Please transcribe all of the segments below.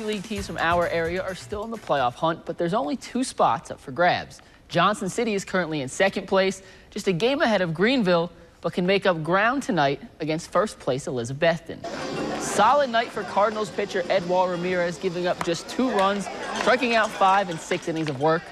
League teams from our area are still in the playoff hunt, but there's only 2 spots up for grabs. Johnson City is currently in 2nd place, just a game ahead of Greenville, but can make up ground tonight against 1st place Elizabethton. Solid night for Cardinals pitcher Edward Ramirez, giving up just 2 runs, striking out 5 in 6 innings of work.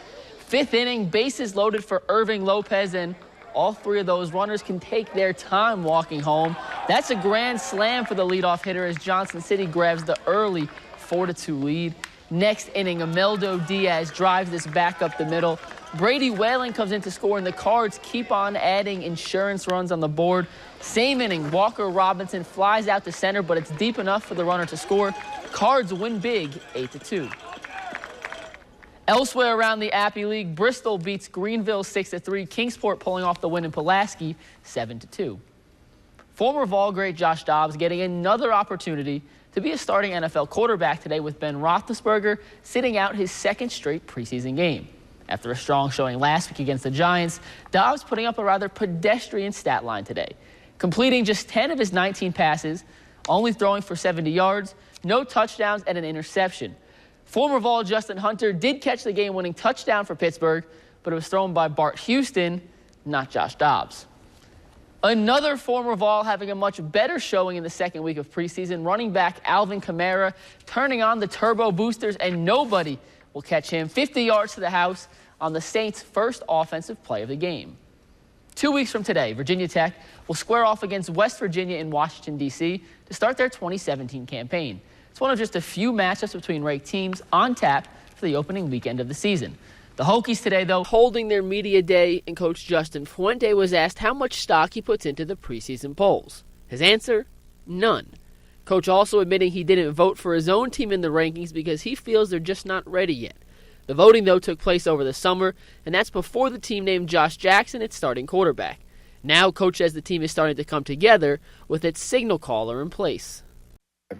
5th inning, bases loaded for Irving Lopez, and all 3 of those runners can take their time walking home. That's a grand slam for the leadoff hitter as Johnson City grabs the early 4-2 lead. Next inning, Imeldo Diaz drives this back up the middle. Brady Whalen comes in to score, and the Cards keep on adding insurance runs on the board. Same inning, Walker Robinson flies out to center, but it's deep enough for the runner to score. Cards win big, 8-2. Elsewhere around the Appy League, Bristol beats Greenville 6-3, Kingsport pulling off the win in Pulaski 7-2. Former Vol great Josh Dobbs getting another opportunity to be a starting NFL quarterback today, with Ben Roethlisberger sitting out his 2nd straight preseason game. After a strong showing last week against the Giants, Dobbs putting up a rather pedestrian stat line today, completing just 10 of his 19 passes, only throwing for 70 yards, no touchdowns, and an interception. Former Vol Justin Hunter did catch the game-winning touchdown for Pittsburgh, but it was thrown by Bart Houston, not Josh Dobbs. Another former Vol having a much better showing in the 2nd week of preseason, running back Alvin Kamara turning on the turbo boosters, and nobody will catch him. 50 yards to the house on the Saints' first offensive play of the game. 2 weeks from today, Virginia Tech will square off against West Virginia in Washington, D.C. to start their 2017 campaign. It's one of just a few matchups between ranked teams on tap for the opening weekend of the season. The Hokies today, though, holding their media day, and Coach Justin Fuente was asked how much stock he puts into the preseason polls. His answer? None. Coach also admitting he didn't vote for his own team in the rankings because he feels they're just not ready yet. The voting, though, took place over the summer, and that's before the team named Josh Jackson its starting quarterback. Now, Coach says the team is starting to come together with its signal caller in place.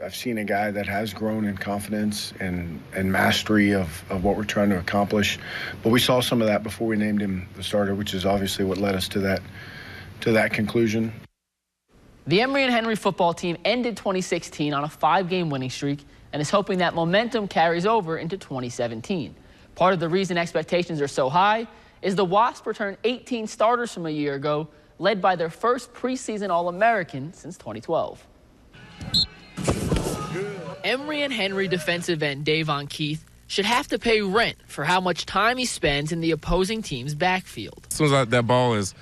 I've seen a guy that has grown in confidence and mastery of what we're trying to accomplish. But we saw some of that before we named him the starter, which is obviously what led us to that conclusion. The Emory Henry football team ended 2016 on a 5-game winning streak and is hoping that momentum carries over into 2017. Part of the reason expectations are so high is the Wasps returned 18 starters from a year ago, led by their first preseason All-American since 2012. Emory and Henry defensive end Davon Keith should have to pay rent for how much time he spends in the opposing team's backfield. As soon as that ball is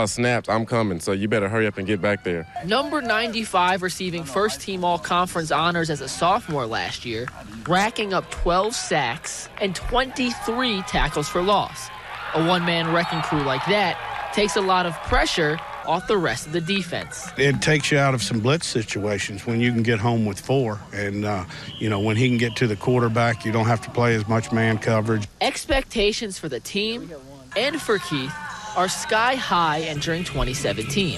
snapped, I'm coming, so you better hurry up and get back there. Number 95 receiving first-team all-conference honors as a sophomore last year, racking up 12 sacks and 23 tackles for loss. A one-man wrecking crew like that takes a lot of pressure off the rest of the defense. It takes you out of some blitz situations when you can get home with 4. And, when he can get to the quarterback, you don't have to play as much man coverage. Expectations for the team and for Keith are sky high entering 2017.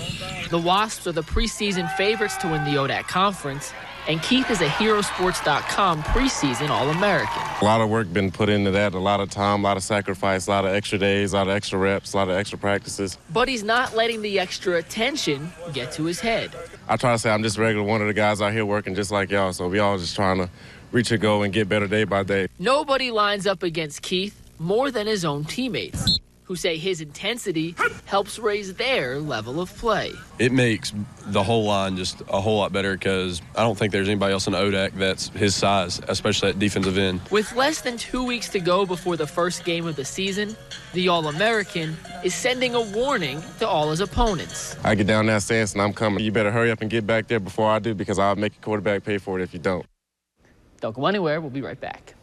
The Wasps are the preseason favorites to win the ODAC Conference, and Keith is a HeroSports.com preseason All-American. A lot of work been put into that, a lot of time, a lot of sacrifice, a lot of extra days, a lot of extra reps, a lot of extra practices. But he's not letting the extra attention get to his head. I try to say I'm just regular, one of the guys out here working just like y'all, so we all just trying to reach a goal and get better day by day. Nobody lines up against Keith more than his own teammates, who say his intensity helps raise their level of play. It makes the whole line just a whole lot better because I don't think there's anybody else in ODAC that's his size, especially at defensive end. With less than 2 weeks to go before the first game of the season, the All-American is sending a warning to all his opponents. I get down that stance and I'm coming. You better hurry up and get back there before I do because I'll make your quarterback pay for it if you don't. Don't go anywhere. We'll be right back.